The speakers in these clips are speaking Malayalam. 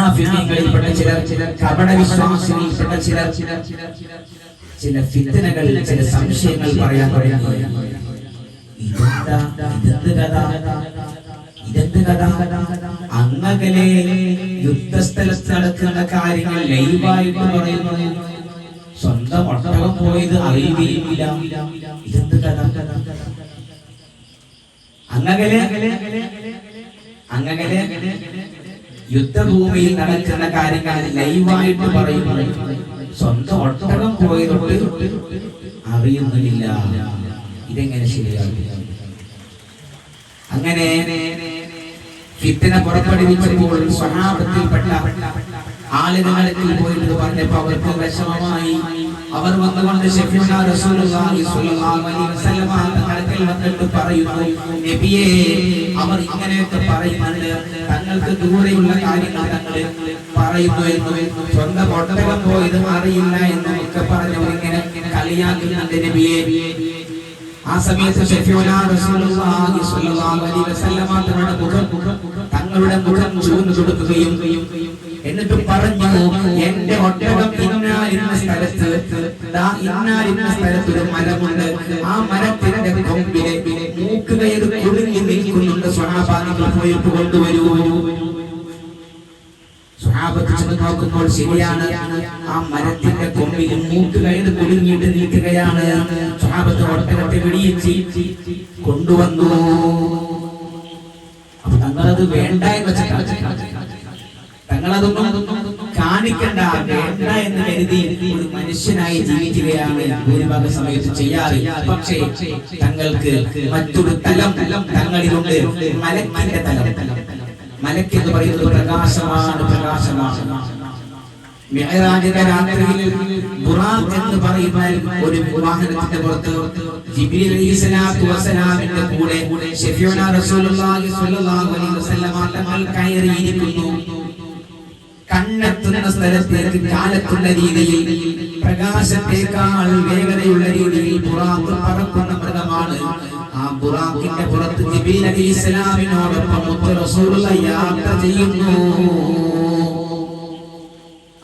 മുനാഫിഖീങ്ങളിൽപ്പെട്ട ചിലർ, കപട വിശ്വാസികളിൽപ്പെട്ട ചില ഫിത്നകൾ, ചില സംശയങ്ങൾ പറയാൻ തുടങ്ങി. ഇതെന്ത് കഥ? അങ്ങകലെ യുദ്ധസ്ഥലത്ത് നടക്കുന്ന കാര്യങ്ങൾ ലൈവായിട്ട് പറയുന്നു. സ്വന്തം ഒട്ടകം പോയത് അറിയുകയുമില്ല. ഇതെന്ത് കഥ? അങ്ങകലെ യുദ്ധഭൂമിയിൽ നടക്കുന്ന കാര്യങ്ങൾ ലൈവായിട്ട് പറയുന്നു. സ്വന്തം ഒട്ടകം പോയതൊട്ട് അറിയുന്നില്ല. ഇതെങ്ങനെ ശരിയാകും? അങ്ങനെ ഫിത്ന പുറപ്പെടുവിച്ചപ്പോൾ സ്വഹാബത്തിൽപ്പെട്ട ആളുകളത്തിൽ പോയിട്ട് പറഞ്ഞപ്പോൾ അവർക്ക് വിഷമമായി. അവർ വന്നുകൊണ്ട് ശഫീഉനാ റസൂലുള്ളാഹി സ്വല്ലല്ലാഹു അലൈഹി വസല്ലം തങ്ങൾക്ക് വന്നിട്ട് പറയുന്നു, നബിയേ, അവർ ഇങ്ങനെയൊക്കെ പറയുന്നുണ്ട്, തങ്ങൾക്ക് ദൂരെയുള്ള കാര്യങ്ങൾ തങ്ങൾ പറയുന്നു എന്നും സ്വന്തം ഒട്ടകം പോയത് അറിയില്ല എന്നും ഒക്കെ പറഞ്ഞവർ ഇങ്ങനെ കളിയാക്കുന്നുണ്ട് നബിയേ. ആ സമയത്ത് ശഫീഉനാ റസൂലുള്ളാഹി സ്വല്ലല്ലാഹു അലൈഹി വസല്ലം തങ്ങളുടെ മുഖം ചൂഴ്ന്നു കൊടുക്കുകയും എന്നിട്ട് പറഞ്ഞു, എന്റെ ഒട്ടകം ഇന്ന സ്ഥലത്ത് ഒരു മരമുണ്ട്. ആ മരത്തിന്റെ കൊമ്പിലെ മൂക്കുകയർ കുടുങ്ങി നിൽക്കുന്നുണ്ട്. സ്വഹാബാക്കൾ പോയിട്ട് കൊണ്ടുവരൂ. സ്വഹാബത്ത് ചെന്ന് നോക്കുമ്പോൾ ശരിയാണ്, ആ മരത്തിന്റെ കൊമ്പിൽ മൂക്കുകയർ കുടുങ്ങിയിട്ട് നിൽക്കുകയാണ്. സ്വഹാബത്ത് ഒട്ടകത്തെ വെടിയിച്ച് കൊണ്ടുവന്നു. അപ്പൊ തങ്ങളത് വേണ്ട എന്ന് വെച്ചിട്ടാണ്, തങ്ങളതൊന്നും കാണിക്കണ്ട, വേണ്ട എന്ന് കരുതി ഒരു മനുഷ്യനായി ജീവിക്കുകയാണ് ഭൂരിഭാഗ സമയത്ത് ചെയ്യാറ്. പക്ഷേ തങ്ങൾക്ക് മറ്റൊരു തലം തങ്ങളിലുണ്ട്, മലക്കിന്റെ തലം. മലക്ക് എന്ന് പറയുന്നത് പ്രകാശമാണ്. മിഅ്റാജിന്റെ രാത്രിയിൽ ബുറാഖ് എന്ന് പറയുന്ന ഒരു വാഹനത്തിന്റെ പുറത്ത് ജിബ്രീൽ അലൈഹിസ്സലാത്തു വസ്സലാമിന്റെ കൂടെ ശഫീഉനാ റസൂലുള്ളാഹി സ്വല്ലല്ലാഹു അലൈഹി വസല്ലം തങ്ങൾ കയറിയിരിക്കുന്നു. കണ്ണെത്തുന്ന സ്ഥലത്തേക്ക് കാലെത്തുന്ന രീതിയിൽ, പ്രകാശത്തേക്കാൾ വേഗതയുള്ള രീതിയിൽ ബുറാഖ് പറക്കുന്ന മൃഗമാണ്. ആ ബുറാഖിന്റെ പുറത്ത് ജിബ്രീൽ അലൈഹിസ്സലാമിനോടൊപ്പം മുത്ത് റസൂലുള്ളാഹി യാത്ര ചെയ്യുന്നു.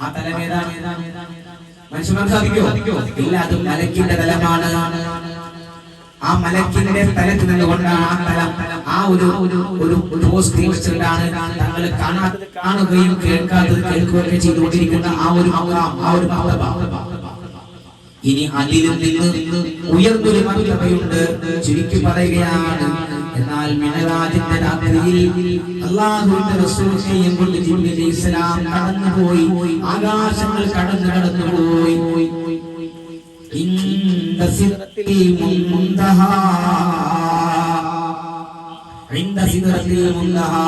ആ തലമേതാണ് മനുഷ്യന്മാർക്ക് സാധിക്കോ? ഇല്ല, അത് മലക്കിന്റെ തലമാണ്. ആ മലക്കിന്റെ തലത്തിൽ നിന്നുകൊണ്ടാണ് ആ തലം, ആ ഒരു പോസ്റ്റിലാണ് തങ്ങൾ കാണുകയും കേൾക്കാത്തത് കേൾക്കുകയൊക്കെ ചെയ്തുകൊണ്ടിരിക്കുന്ന ആ ഒരു ഇനി അതിൽ നിന്ന് ഉയർന്നൊരു മർത്തബയുണ്ട്. ചുരുക്കി പറയുകയാണ്, എന്നാൽ മിഅ്റാജിന്റെ രാത്രിയിൽ അല്ലാഹുവിന്റെ റസൂലിനെയും കൊണ്ട് ജിബ്രീൽ അലൈഹിസ്സലാം കടന്നുപോയി, ആകാശങ്ങൾ കടന്നുപോയി. ഇൻദ സിദ്റത്തിൽ മുൻതഹാ, ഇൻദ സിദ്റത്തിൽ മുൻതഹാ,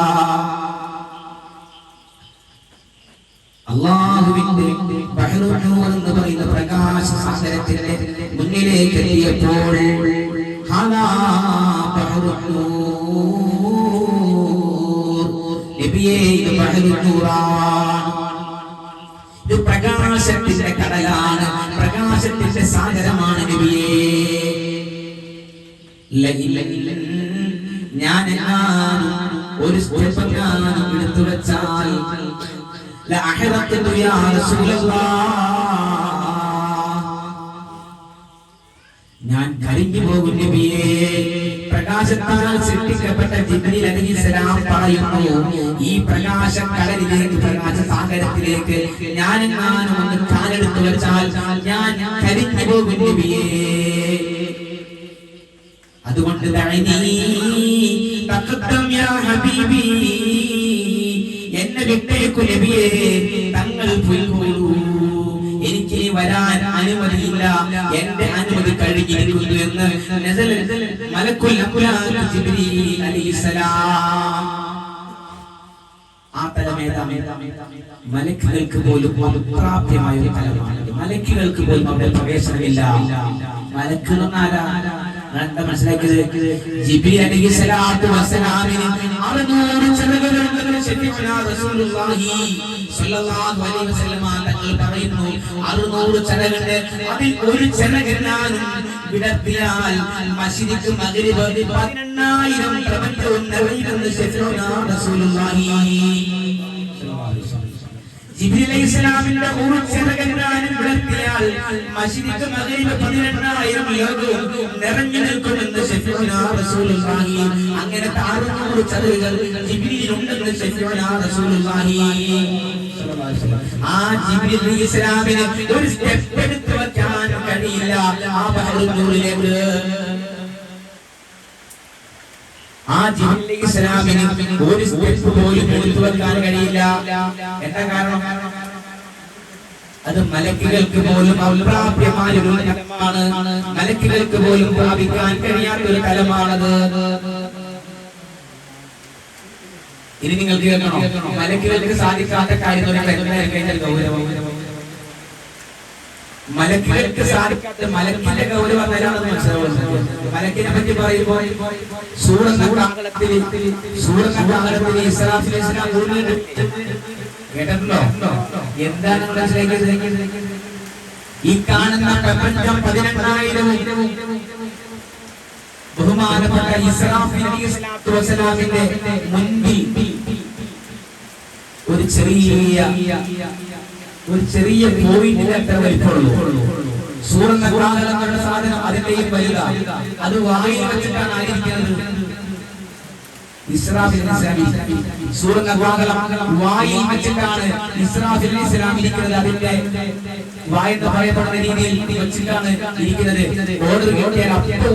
അല്ലാഹുവിന്റെ ബഹ്റുൻ നൂർ എന്ന് പറയുന്ന പ്രകാശ സാഗരത്തിന്റെ മുന്നിലേക്ക് എത്തിയപ്പോൾ ഹാദാ ബഹ്റുൻ നൂർ, നബിയേ, ഇത് ബഹ്റുൻ നൂറാണ്. ഇത് പ്രകാശത്തിന്റെ കടലാണ്, പ്രകാശത്തിന്റെ സാഗരമാണ് നബിയേ. ഞാൻ ഒരു എടുത്തു വെച്ചാൽ ഞാൻ കരിഞ്ഞു പോകും നബിയേ. പ്രകാശത്താൽ സൃഷ്ടിക്കപ്പെട്ട ജിബ്രീൽ അലൈഹിസ്സലാം പറയുന്നു, ഈ പ്രകാശ കടലിലേക്ക്, പ്രകാശ സാഗരത്തിലേക്ക് ഞാൻ ഒന്ന് കാലെടുത്തു വെച്ചാൽ ഞാൻ കരിഞ്ഞു പോകും നബിയേ. അതുകൊണ്ട് എന്നെ വിട്ടേക്കു നബിയേ, തങ്ങൾ പോയിക്കോളൂ, എനിക്ക് വരാൻ അനുമതിയില്ല, എന്റെ അനുമതി കഴിഞ്ഞിരിക്കുന്നു എന്ന് മലക്കുൽ അംലാക് ജിബ്രീൽ അലൈഹിസ്സലാം. ആ തലമേതാണ് മലക്കുകൾക്ക് പോലും അപ്രാപ്യമായ ഒരു തലമാണ്. മലക്കുകൾക്ക് പോലും അവിടെ പ്രവേശനമില്ല. മലക്ക് മനസ്സിലാക്കിയത് ജിബ്രീൽ അലൈഹിസ്സലാത്തു വസ്സലാമിന് 600 ചിറകുകളുണ്ടെന്ന് ശഫീഉനാ റസൂലുള്ളാഹി സ്വല്ലല്ലാഹു അലൈഹി വസല്ലം തങ്ങൾ പറയുന്നു. 600 ചിറകുണ്ട്, അതിൽ ഒരു ചിറകെങ്ങാനും വിടർത്തിയാൽ മശ്രിഖ് മഗ്രിബ് 18000 പ്രപഞ്ചവും നിറയുമെന്ന് ശഫീഉനാ റസൂലുള്ളാഹി സ്വല്ലല്ലാഹു അലൈഹി വസല്ലം. ഇസ്ലാമിന്റെ ഊർജ്ജകനാനും വിളത്തിയാൽ മശ്രിഖ് മഗ്രിബ് 18000 ലോകവും നിറഞ്ഞു നിൽക്കുമെന്ന് ശഫീഉനാ റസൂലുള്ളാഹി. അങ്ങനെ 600 ചതുരുകൾ ജിബ്രീൽ ഉണ്ടെന്ന് ശഫീഉനാ റസൂലുള്ളാഹി. ആ ജിബ്രീൽ അലൈഹിസ്സലാമിന് ഒരു സ്റ്റെപ്പ് എടുത്തു വെക്കാൻ കഴിയില്ല ആ ബഹറുൽ നൂറിലേക്ക്. ആ ജിബ്രീൽ അലൈഹിസ്സലാമിന് ഒരു സ്റ്റെപ്പ് പോലും എടുത്തു വെക്കാൻ കഴിയില്ല. എന്താ കാരണം? അത് മലക്കുകൾക്ക് പോലും അപ്രാപ്യമായ ഒരു തലമാണ്. മലക്കുകൾക്ക് പോലും പ്രാപിക്കാൻ കഴിയാത്തൊരു തലമാണത്. ഇനി നിങ്ങൾ കേൾക്കണോ? മലക്കുകൾക്ക് സാധിക്കാത്ത കാര്യം ഗൗരവം. മലക്കുകൾക്ക് സാധിക്കാത്ത മലക്കിന്റെ ഗൗരവം എന്താണെന്ന് മനസ്സിലാവുന്നത്. മലക്കിനെ പറ്റി പറയുമ്പോൾ സൂറത്തുൽ ഇസ്രാഫീൽ അലൈഹിസ്സലാം കേട്ടിട്ടുണ്ടോ? എന്താണ് മനസ്സിലാക്കിയത്? ഈ കാണുന്ന പ്രപഞ്ചം 18000 ബഹുമാനപ്പെട്ട ഇസ്രാഫീൽ അലൈഹിസ്സലാമിന്റെ മുൻപിൽ ഒരു ചെറിയ പോയിന്റിൽ എത്ര വലിപ്പമുള്ളൂ. സൂറത്തുൽ സാധനം അതിന്റെയും വലുതാണ്. അത് വായിൽ വെച്ചിട്ടാണ് ആയിരിക്കുന്നത്. ഇസ്രാഫീൽ അലൈഹിസ്സലാം സൂറത്തുൽ വായിൽ വെച്ചിട്ടാണ് ഇസ്രാഫീൽ അലൈഹിസ്സലാം ഇരിക്കുന്നത്. അതിന്റെ വായെന്ന് പറയപ്പെടുന്ന രീതിയിൽ വെച്ചിട്ടാണ് ഇരിക്കുന്നത്. ഓർഡർ കിട്ടിയാൽ അപ്പോൾ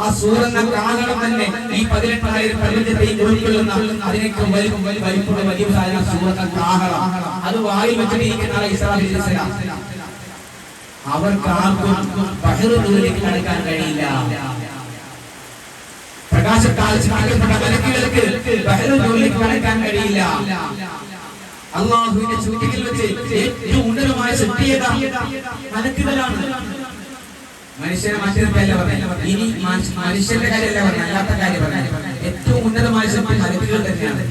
ആ സൂറത്തുൽ കാഹളം തന്നെ ഈ 18000 പ്രപഞ്ചത്തെയും ഉൾക്കൊള്ളുന്ന അതിനേക്കാൾ വലിപ്പമുള്ള വലിയ സാധനം സൂറത്തുൽ കാഹളം. അത് വായിൽ വെച്ചിരിക്കുന്ന ഇസ്രാഫീൽ അലൈഹിസ്സലാം. അവർക്ക് ആർക്കും ബഹറുൽ നൂറിലേക്ക് കടക്കാൻ കഴിയില്ല. പ്രകാശത്താൽ സൃഷ്ടിക്കപ്പെട്ട മലക്കുകൾക്ക് ബഹറുൽ നൂറിലേക്ക് കടക്കാൻ കഴിയില്ല. അല്ലാഹുവിന്റെ സൃഷ്ടിയിൽ വെച്ച് ഏറ്റവും ഉന്നതമായ സൃഷ്ടിയേത മലക്കുകളാണ്. മനുഷ്യനെ മറ്റൊരുത്തല്ല പറഞ്ഞത്. ഇനി മനുഷ്യന്റെ കാര്യമല്ല പറഞ്ഞത്, അല്ലാത്ത കാര്യം പറഞ്ഞത്. ഏറ്റവും ഉന്നതമായ സൃഷ്ടി മലക്കുകൾ തന്നെയാണ്.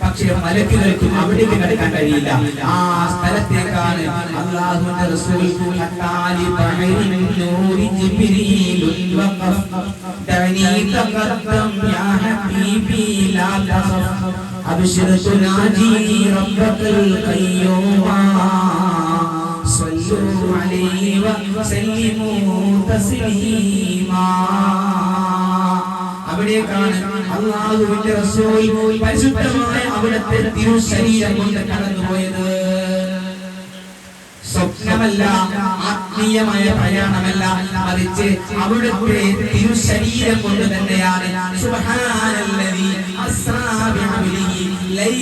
പക്ഷേ മലക്കുകൾക്ക് അവിടേക്ക് കടക്കാൻ കഴിയില്ല. ആ സ്ഥലത്തേക്കാണ് അല്ലാഹുവിന്റെ റസൂൽ ഹത്താലി ബഹരിൻ നൂരി ജിബ്രീലുൽ വഖഫ് ദനി തഖദ്ദം യാ ഹബീബി ലാ തഖഫ് അബ്ശിർ തുനാജി റബ്ബകൽ ഖയ്യൂമാ സ്വല്ലു അലൈഹി വസല്ലിമു തസ്ലീമാ. അവിടേക്കാണ് അല്ലാഹുവിന്റെ റസൂൽ പരിശുദ്ധമായ അവിടുത്തെ തിരുശരീരം കൊണ്ട് കടന്നുപോയത്. സ്വപ്നമല്ല, ആത്മീയമായ പ്രയാണമല്ല, മറിച്ച് അവിടുത്തെ തിരുശരീരം കൊണ്ട് തന്നെയാണ്. സുബ്ഹാനല്ലദീ അസ്റാ ബിഅബ്ദിഹി